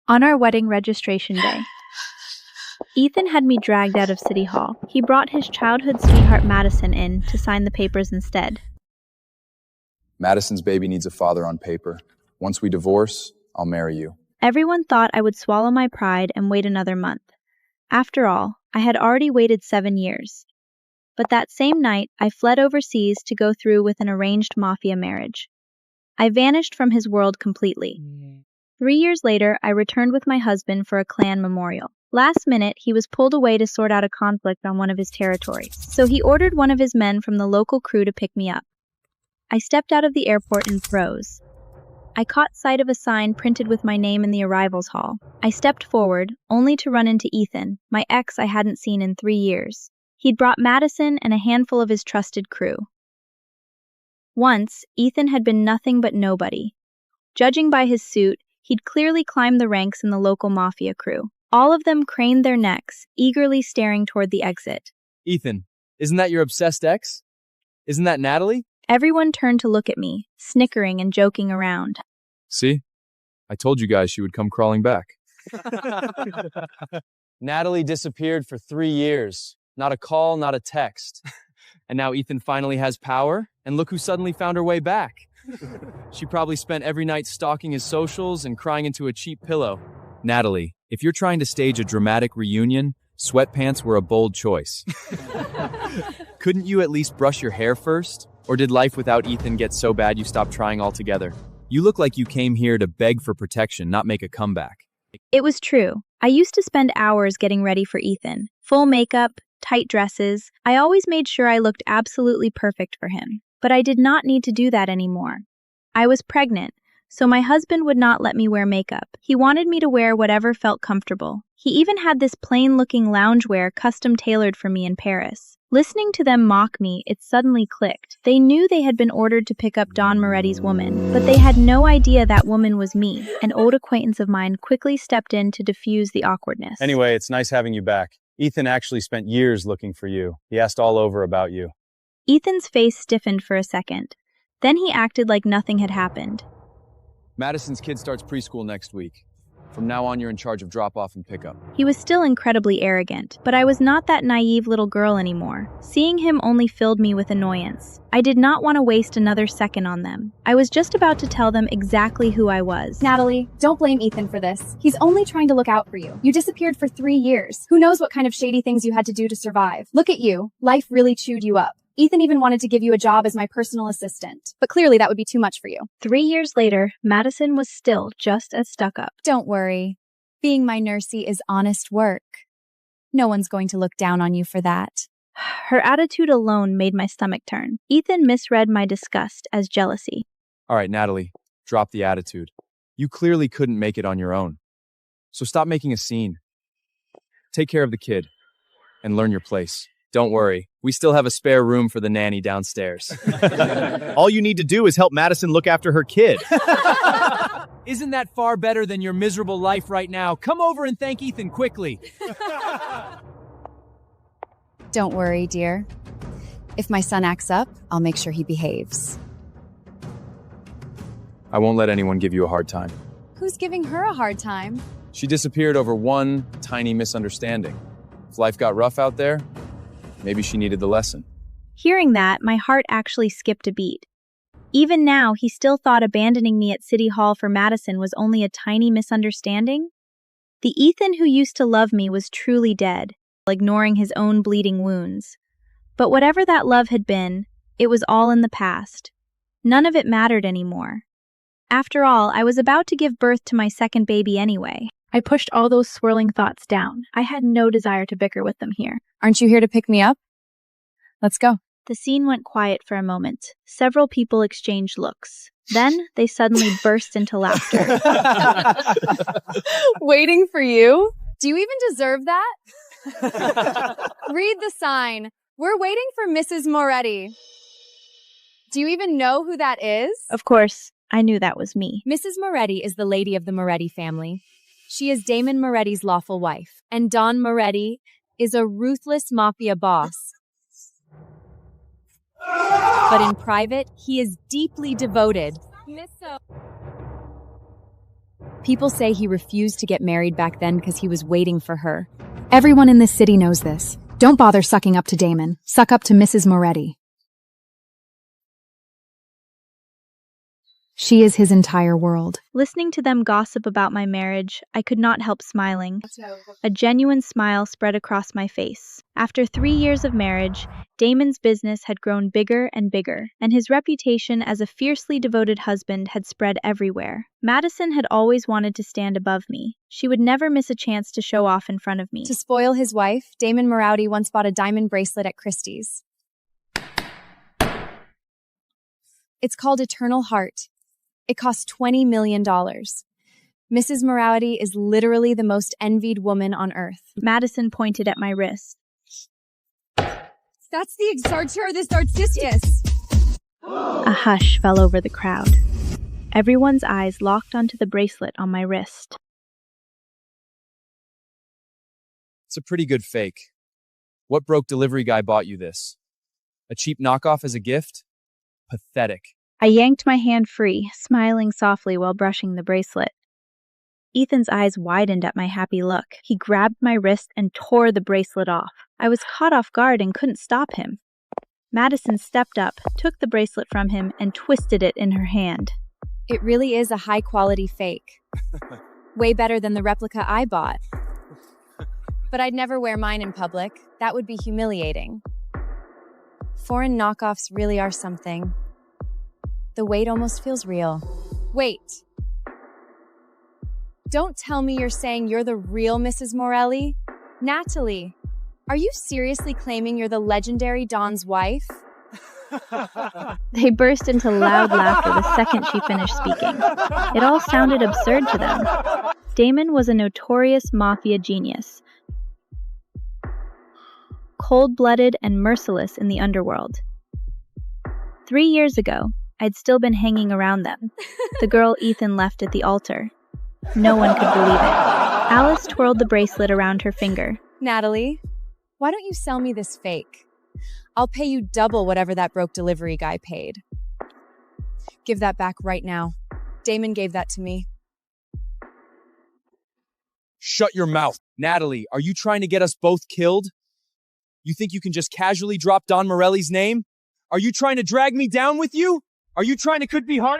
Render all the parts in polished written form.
On our wedding registration day, Ethan had me dragged out of City Hall. He brought his childhood sweetheart Madison in to sign the papers instead. Madison's baby needs a father on paper. Once we divorce, I'll marry you. Everyone thought I would swallow my pride and wait another month. After all, I had already waited 7 years. But that same night, I fled overseas to go through with an arranged mafia marriage. I vanished from his world completely. 3 years later, I returned with my husband for a clan memorial. Last minute, he was pulled away to sort out a conflict on one of his territories, so he ordered one of his men from the local crew to pick me up. I stepped out of the airport and froze. I caught sight of a sign printed with my name in the arrivals hall. I stepped forward, only to run into Ethan, my ex I hadn't seen in 3 years. He'd brought Madison and a handful of his trusted crew. Once, Ethan had been nothing but nobody. Judging by his suit, he'd clearly climbed the ranks in the local mafia crew. All of them craned their necks, eagerly staring toward the exit. Ethan, isn't that your obsessed ex? Isn't that Natalie? Everyone turned to look at me, snickering and joking around. See? I told you guys she would come crawling back. Natalie disappeared for 3 years. Not a call, not a text. And now Ethan finally has power, and look who suddenly found her way back. She probably spent every night stalking his socials and crying into a cheap pillow. Natalie, if you're trying to stage a dramatic reunion, sweatpants were a bold choice. Couldn't you at least brush your hair first? Or did life without Ethan get so bad you stopped trying altogether? You look like you came here to beg for protection, not make a comeback. It was true. I used to spend hours getting ready for Ethan. Full makeup, tight dresses. I always made sure I looked absolutely perfect for him. But I did not need to do that anymore. I was pregnant, so my husband would not let me wear makeup. He wanted me to wear whatever felt comfortable. He even had this plain-looking loungewear custom-tailored for me in Paris. Listening to them mock me, it suddenly clicked. They knew they had been ordered to pick up Don Moretti's woman, but they had no idea that woman was me. An old acquaintance of mine quickly stepped in to diffuse the awkwardness. Anyway, it's nice having you back. Ethan actually spent years looking for you. He asked all over about you. Ethan's face stiffened for a second. Then he acted like nothing had happened. Madison's kid starts preschool next week. From now on, you're in charge of drop-off and pickup. He was still incredibly arrogant, but I was not that naive little girl anymore. Seeing him only filled me with annoyance. I did not want to waste another second on them. I was just about to tell them exactly who I was. Natalie, don't blame Ethan for this. He's only trying to look out for you. You disappeared for 3 years. Who knows what kind of shady things you had to do to survive? Look at you. Life really chewed you up. Ethan even wanted to give you a job as my personal assistant, but clearly that would be too much for you. 3 years later, Madison was still just as stuck up. Don't worry. Being my nursey is honest work. No one's going to look down on you for that. Her attitude alone made my stomach turn. Ethan misread my disgust as jealousy. All right, Natalie, drop the attitude. You clearly couldn't make it on your own. So stop making a scene. Take care of the kid and learn your place. Don't worry, we still have a spare room for the nanny downstairs. All you need to do is help Madison look after her kid. Isn't that far better than your miserable life right now? Come over and thank Ethan quickly. Don't worry, dear. If my son acts up, I'll make sure he behaves. I won't let anyone give you a hard time. Who's giving her a hard time? She disappeared over one tiny misunderstanding. If life got rough out there, maybe she needed the lesson. Hearing that, my heart actually skipped a beat. Even now, he still thought abandoning me at City Hall for Madison was only a tiny misunderstanding? The Ethan who used to love me was truly dead, ignoring his own bleeding wounds. But whatever that love had been, it was all in the past. None of it mattered anymore. After all, I was about to give birth to my second baby anyway. I pushed all those swirling thoughts down. I had no desire to bicker with them here. Aren't you here to pick me up? Let's go. The scene went quiet for a moment. Several people exchanged looks. Then they suddenly burst into laughter. Waiting for you? Do you even deserve that? Read the sign. We're waiting for Mrs. Moretti. Do you even know who that is? Of course, I knew that was me. Mrs. Moretti is the lady of the Moretti family. She is Damon Moretti's lawful wife, and Don Moretti is a ruthless mafia boss. But in private, he is deeply devoted. People say he refused to get married back then because he was waiting for her. Everyone in this city knows this. Don't bother sucking up to Damon. Suck up to Mrs. Moretti. She is his entire world. Listening to them gossip about my marriage, I could not help smiling. A genuine smile spread across my face. After 3 years of marriage, Damon's business had grown bigger and bigger, and his reputation as a fiercely devoted husband had spread everywhere. Madison had always wanted to stand above me. She would never miss a chance to show off in front of me. To spoil his wife, Damon Moretti once bought a diamond bracelet at Christie's. It's called Eternal Heart. It cost $20 million. Mrs. Moretti is literally the most envied woman on earth. Madison pointed at my wrist. That's the exarcher of this artisticus. A hush fell over the crowd. Everyone's eyes locked onto the bracelet on my wrist. It's a pretty good fake. What broke delivery guy bought you this? A cheap knockoff as a gift? Pathetic. I yanked my hand free, smiling softly while brushing the bracelet. Ethan's eyes widened at my happy look. He grabbed my wrist and tore the bracelet off. I was caught off guard and couldn't stop him. Madison stepped up, took the bracelet from him, and twisted it in her hand. It really is a high-quality fake. Way better than the replica I bought. But I'd never wear mine in public. That would be humiliating. Foreign knockoffs really are something. The weight almost feels real. Wait. Don't tell me you're saying you're the real Mrs. Morelli? Natalie, are you seriously claiming you're the legendary Don's wife? They burst into loud laughter the second she finished speaking. It all sounded absurd to them. Damon was a notorious mafia genius. Cold-blooded and merciless in the underworld. 3 years ago, I'd still been hanging around them, the girl Ethan left at the altar. No one could believe it. Alice twirled the bracelet around her finger. Natalie, why don't you sell me this fake? I'll pay you double whatever that broke delivery guy paid. Give that back right now. Damon gave that to me. Shut your mouth. Natalie, are you trying to get us both killed? You think you can just casually drop Don Morelli's name? Are you trying to drag me down with you? Are you trying to could be hard?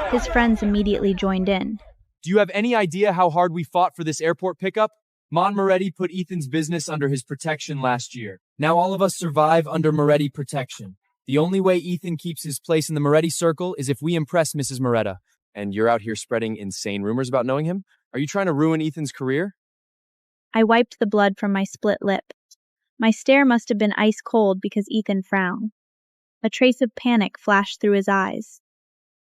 His friends immediately joined in. Do you have any idea how hard we fought for this airport pickup? Mon Moretti put Ethan's business under his protection last year. Now all of us survive under Moretti protection. The only way Ethan keeps his place in the Moretti circle is if we impress Mrs. Moretta. And you're out here spreading insane rumors about knowing him? Are you trying to ruin Ethan's career? I wiped the blood from my split lip. My stare must have been ice cold because Ethan frowned. A trace of panic flashed through his eyes.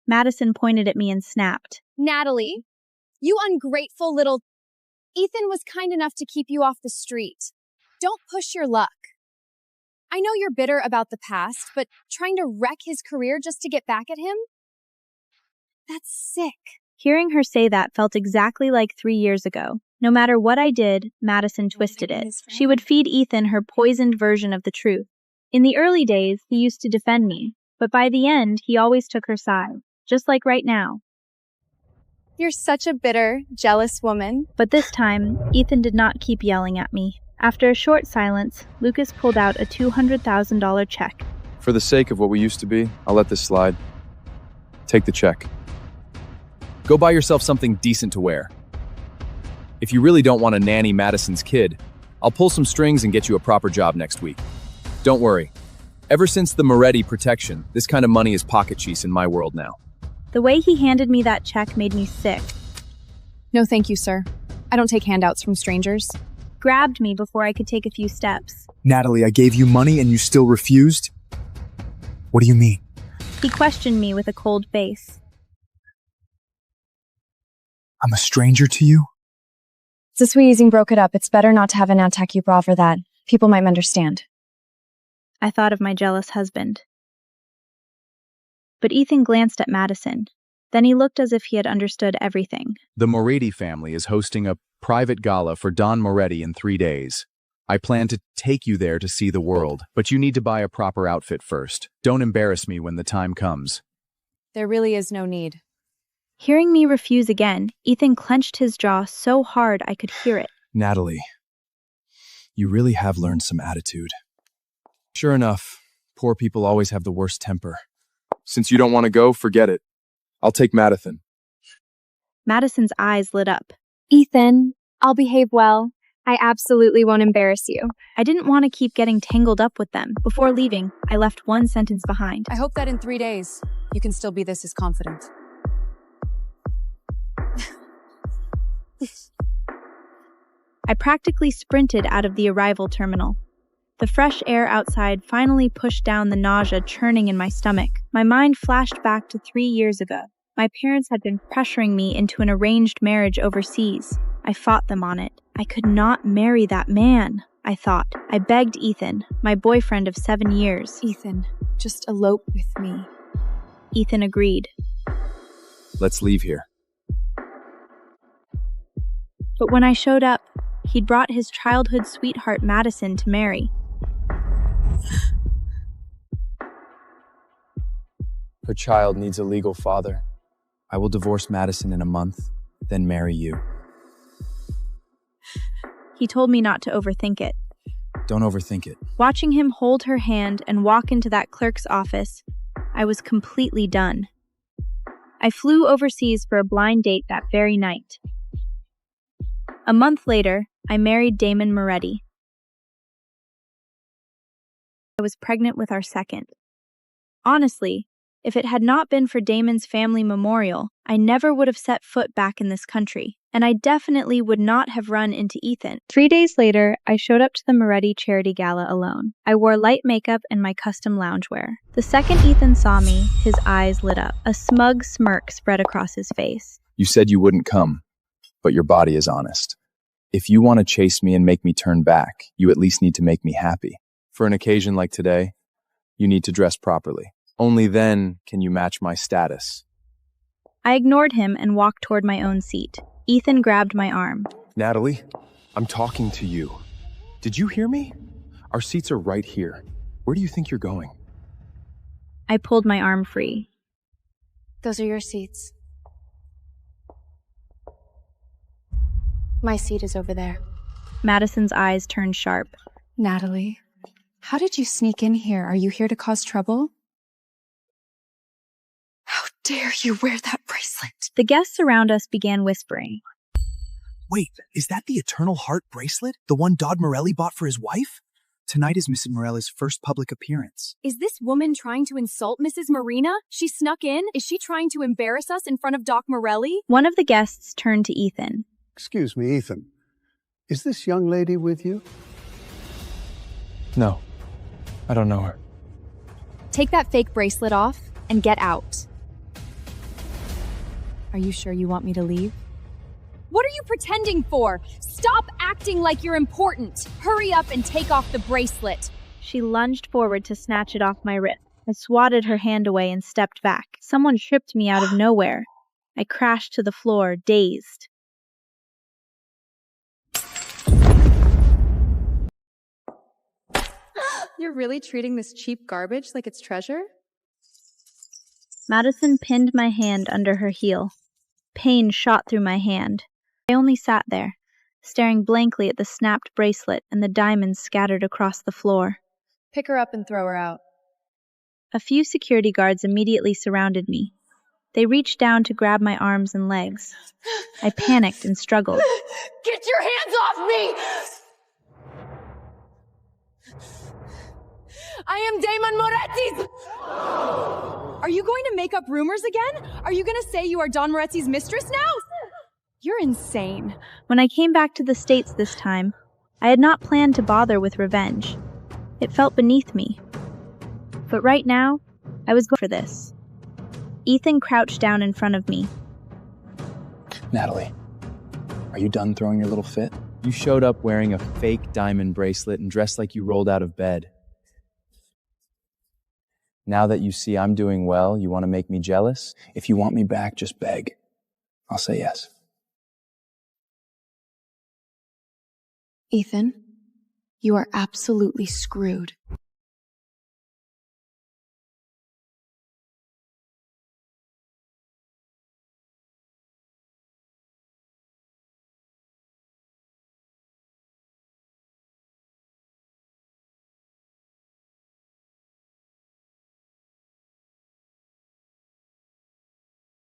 Madison pointed at me and snapped. Natalie, you ungrateful little... Ethan was kind enough to keep you off the street. Don't push your luck. I know you're bitter about the past, but trying to wreck his career just to get back at him? That's sick. Hearing her say that felt exactly like 3 years ago. No matter what I did, Madison twisted it. She would feed Ethan her poisoned version of the truth. In the early days, he used to defend me, but by the end, he always took her side, just like right now. You're such a bitter, jealous woman. But this time, Ethan did not keep yelling at me. After a short silence, Lucas pulled out a $200,000 check. For the sake of what we used to be, I'll let this slide. Take the check. Go buy yourself something decent to wear. If you really don't want to nanny Madison's kid, I'll pull some strings and get you a proper job next week. Don't worry. Ever since the Moretti protection, this kind of money is pocket cheese in my world now. The way he handed me that check made me sick. No thank you, sir. I don't take handouts from strangers. Grabbed me before I could take a few steps. Natalie, I gave you money and you still refused? What do you mean? He questioned me with a cold face. I'm a stranger to you? Since we broke it up, it's better not to have an attack you bra for that. People might understand. I thought of my jealous husband. But Ethan glanced at Madison. Then he looked as if he had understood everything. The Moretti family is hosting a private gala for Don Moretti in 3 days. I plan to take you there to see the world, but you need to buy a proper outfit first. Don't embarrass me when the time comes. There really is no need. Hearing me refuse again, Ethan clenched his jaw so hard I could hear it. Natalie, you really have learned some attitude. Sure enough, poor people always have the worst temper. Since you don't want to go, forget it. I'll take Madison. Madison's eyes lit up. Ethan, I'll behave well. I absolutely won't embarrass you. I didn't want to keep getting tangled up with them. Before leaving, I left one sentence behind. I hope that in 3 days, you can still be this as confident. I practically sprinted out of the arrival terminal. The fresh air outside finally pushed down the nausea churning in my stomach. My mind flashed back to 3 years ago. My parents had been pressuring me into an arranged marriage overseas. I fought them on it. I could not marry that man, I thought. I begged Ethan, my boyfriend of 7 years. Ethan, just elope with me. Ethan agreed. Let's leave here. But when I showed up, he'd brought his childhood sweetheart Madison to marry. Her child needs a legal father. I will divorce Madison in a month, then marry you. He told me not to overthink it. Don't overthink it. Watching him hold her hand and walk into that clerk's office, I was completely done. I flew overseas for a blind date that very night. A month later, I married Damon Moretti. I was pregnant with our second. Honestly, if it had not been for Damon's family memorial, I never would have set foot back in this country, and I definitely would not have run into Ethan. 3 days later, I showed up to the Moretti charity gala alone. I wore light makeup and my custom loungewear. The second Ethan saw me, his eyes lit up. A smug smirk spread across his face. You said you wouldn't come, but your body is honest. If you want to chase me and make me turn back, you at least need to make me happy. For an occasion like today, you need to dress properly. Only then can you match my status. I ignored him and walked toward my own seat. Ethan grabbed my arm. Natalie, I'm talking to you. Did you hear me? Our seats are right here. Where do you think you're going? I pulled my arm free. Those are your seats. My seat is over there. Madison's eyes turned sharp. Natalie, how did you sneak in here? Are you here to cause trouble? How dare you wear that bracelet? The guests around us began whispering. Wait, is that the Eternal Heart bracelet? The one Dodd Morelli bought for his wife? Tonight is Mrs. Morelli's first public appearance. Is this woman trying to insult Mrs. Marina? She snuck in? Is she trying to embarrass us in front of Doc Morelli? One of the guests turned to Ethan. Excuse me, Ethan. Is this young lady with you? No, I don't know her. Take that fake bracelet off and get out. Are you sure you want me to leave? What are you pretending for? Stop acting like you're important. Hurry up and take off the bracelet. She lunged forward to snatch it off my wrist. I swatted her hand away and stepped back. Someone tripped me out of nowhere. I crashed to the floor, dazed. You're really treating this cheap garbage like it's treasure? Madison pinned my hand under her heel. Pain shot through my hand. I only sat there, staring blankly at the snapped bracelet and the diamonds scattered across the floor. Pick her up and throw her out. A few security guards immediately surrounded me. They reached down to grab my arms and legs. I panicked and struggled. Get your hands off me! I am Damon Moretti's! Are you going to make up rumors again? Are you going to say you are Don Moretti's mistress now? You're insane. When I came back to the States this time, I had not planned to bother with revenge. It felt beneath me. But right now, I was going for this. Ethan crouched down in front of me. Natalie, are you done throwing your little fit? You showed up wearing a fake diamond bracelet and dressed like you rolled out of bed. Now that you see I'm doing well, you want to make me jealous? If you want me back, just beg. I'll say yes. Ethan, you are absolutely screwed.